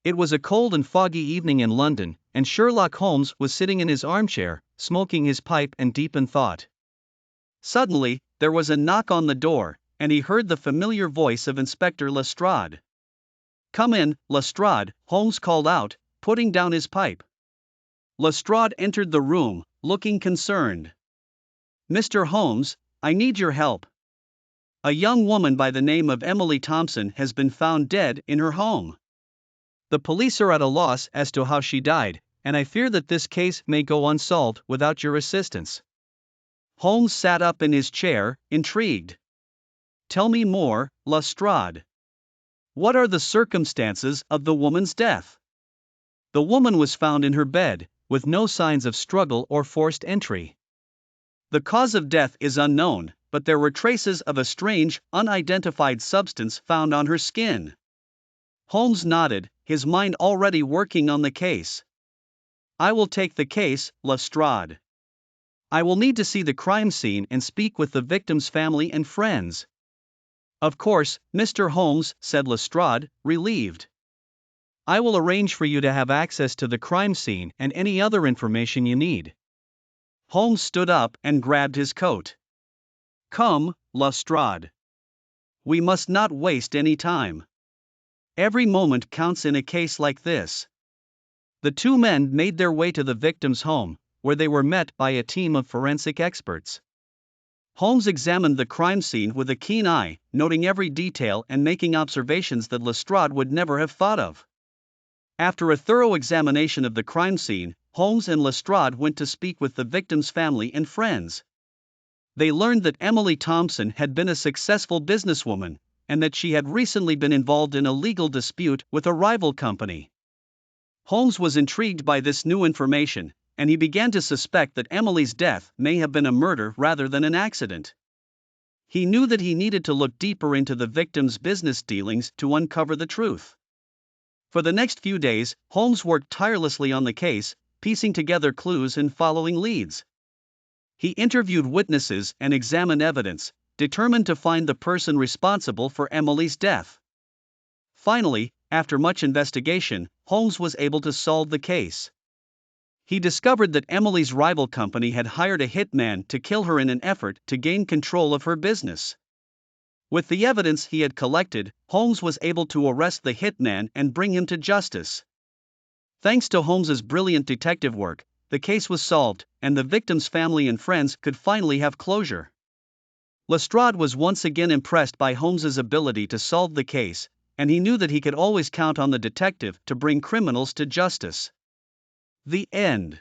It was a cold and foggy evening in London, and Sherlock Holmes was sitting in his armchair, smoking his pipe and deep in thought. Suddenly, there was a knock on the door, and he heard the familiar voice of Inspector Lestrade. "Come in, Lestrade," Holmes called out, putting down his pipe. Lestrade entered the room, looking concerned. "Mr. Holmes, I need your help. A young woman by the name of Emily Thompson has been found dead in her home. The police are at a loss as to how she died, and I fear that this case may go unsolved without your assistance." Holmes sat up in his chair, intrigued. "Tell me more, Lestrade. What are the circumstances of the woman's death?" "The woman was found in her bed, with no signs of struggle or forced entry. The cause of death is unknown, but there were traces of a strange, unidentified substance found on her skin." Holmes nodded, his mind already working on the case. "I will take the case, Lestrade. I will need to see the crime scene and speak with the victim's family and friends." "Of course, Mr. Holmes," said Lestrade, relieved. "I will arrange for you to have access to the crime scene and any other information you need." Holmes stood up and grabbed his coat. "Come, Lestrade. We must not waste any time. Every moment counts in a case like this." The two men made their way to the victim's home, where they were met by a team of forensic experts. Holmes examined the crime scene with a keen eye, noting every detail and making observations that Lestrade would never have thought of. After a thorough examination of the crime scene, Holmes and Lestrade went to speak with the victim's family and friends. They learned that Emily Thompson had been a successful businesswoman, and that she had recently been involved in a legal dispute with a rival company. Holmes was intrigued by this new information, and he began to suspect that Emily's death may have been a murder rather than an accident. He knew that he needed to look deeper into the victim's business dealings to uncover the truth. For the next few days, Holmes worked tirelessly on the case, piecing together clues and following leads. He interviewed witnesses and examined evidence, determined to find the person responsible for Emily's death. Finally, after much investigation, Holmes was able to solve the case. He discovered that Emily's rival company had hired a hitman to kill her in an effort to gain control of her business. With the evidence he had collected, Holmes was able to arrest the hitman and bring him to justice. Thanks to Holmes's brilliant detective work, the case was solved, and the victim's family and friends could finally have closure. Lestrade was once again impressed by Holmes's ability to solve the case, and he knew that he could always count on the detective to bring criminals to justice. The end.